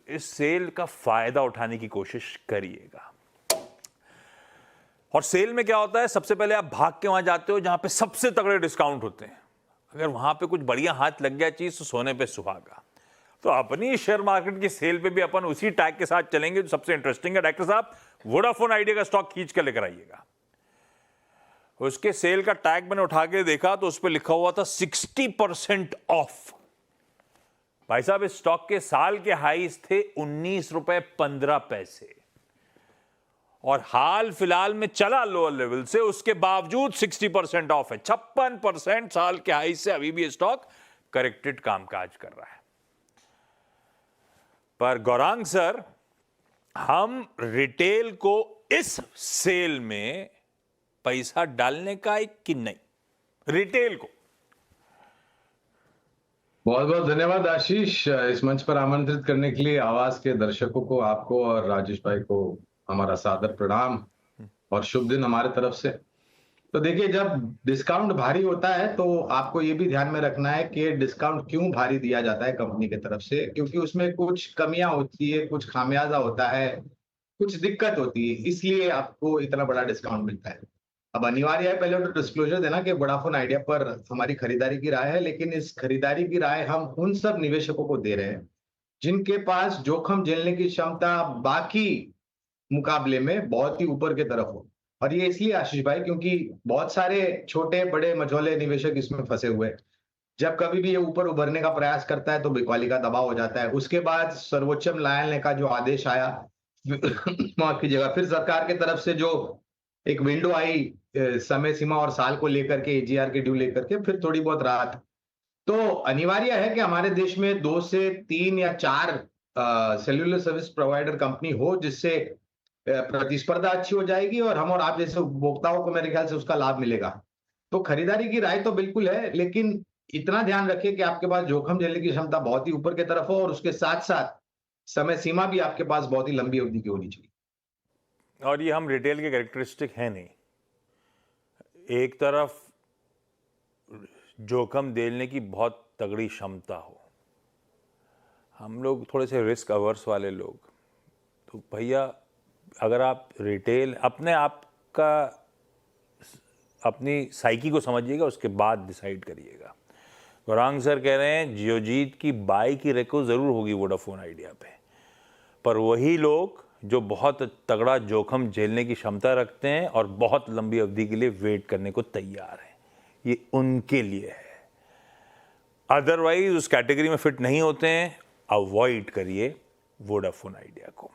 इस सेल का फायदा उठाने की कोशिश करिएगा। और सेल में क्या होता है, सबसे पहले आप भाग के वहां जाते हो जहां पे सबसे तगड़े डिस्काउंट होते हैं। अगर वहां पे कुछ बढ़िया हाथ लग गया चीज तो सोने पे सुहागा। तो अपनी शेयर मार्केट की सेल पे भी अपन उसी टैग के साथ चलेंगे जो सबसे इंटरेस्टिंग है। डॉक्टर साहब, वोडाफोन आइडिया का स्टॉक खींच कर लेकर आइएगा। उसके सेल का टैग मैंने उठा के देखा तो उस पर लिखा हुआ था 60% ऑफ। भाई साहब, इस स्टॉक के साल के हाईज थे 19.15 रुपए और हाल फिलहाल में चला लोअर लेवल से, उसके बावजूद 60% ऑफ है। 56% साल के हाई से अभी भी स्टॉक करेक्टेड कामकाज कर रहा है। पर गौरांग सर, हम रिटेल को इस सेल में पैसा डालने का है कि नहीं? रिटेल को बहुत बहुत धन्यवाद आशीष, इस मंच पर आमंत्रित करने के लिए। आवाज के दर्शकों को, आपको और राजेश भाई को हमारा सादर प्रणाम और शुभ दिन हमारे तरफ से। तो देखिए, जब डिस्काउंट भारी होता है तो आपको ये भी ध्यान में रखना है कि डिस्काउंट क्यों भारी दिया जाता है कंपनी की तरफ से, क्योंकि उसमें कुछ कमियां होती है, कुछ खामियाजा होता है, कुछ दिक्कत होती है, इसलिए आपको इतना बड़ा डिस्काउंट मिलता है। अब अनिवार्य है पहले तो डिस्क्लोजर देना कि वोडाफोन आइडिया पर हमारी खरीदारी की राय है, लेकिन इस खरीदारी की राय हम उन सब निवेशकों को दे रहे हैं जिनके पास जोखिम झेलने की क्षमता बाकी मुकाबले में बहुत ही ऊपर की तरफ हो। और ये इसलिए आशीष भाई, क्योंकि बहुत सारे छोटे बड़े मझोले निवेशक इसमें फंसे हुए हैं। जब कभी भी ये ऊपर उभरने का प्रयास करता है तो बिकवाली का दबाव हो जाता है। उसके बाद सर्वोच्च न्यायालय का जो आदेश आया माफ कीजिएगा, फिर सरकार की तरफ से जो एक विंडो आई समय सीमा और साल को लेकर के, एजीआर के ड्यू लेकर के, फिर थोड़ी बहुत राहत। तो अनिवार्य है कि हमारे देश में 2 से 3 या 4 सेल्युलर सर्विस प्रोवाइडर कंपनी हो, जिससे प्रतिस्पर्धा अच्छी हो जाएगी और हम और आप जैसे उपभोक्ताओं को मेरे ख्याल से उसका लाभ मिलेगा। तो खरीदारी की राय तो बिल्कुल है, लेकिन इतना ध्यान रखिए कि आपके पास जोखिम झेलने की क्षमता बहुत ही ऊपर की तरफ हो और उसके साथ-साथ समय सीमा भी आपके पास बहुत ही लंबी अवधि की होनी चाहिए। और ये हम रिटेल के कैरेक्टरिस्टिक है नहीं। एक तरफ जोखिम झेलने की बहुत तगड़ी क्षमता हो, हम लोग थोड़े से रिस्क अवर्स वाले लोग, तो भैया अगर आप रिटेल अपने आप का अपनी साइकी को समझिएगा, उसके बाद डिसाइड करिएगा। गौरांग सर कह रहे हैं जियोजीत की बाई की रेको ज़रूर होगी वोडाफोन आइडिया पे, पर वही लोग जो बहुत तगड़ा जोखिम झेलने की क्षमता रखते हैं और बहुत लंबी अवधि के लिए वेट करने को तैयार हैं, ये उनके लिए है। अदरवाइज उस कैटेगरी में फिट नहीं होते हैं, अवॉइड करिए वोडाफोन आइडिया को।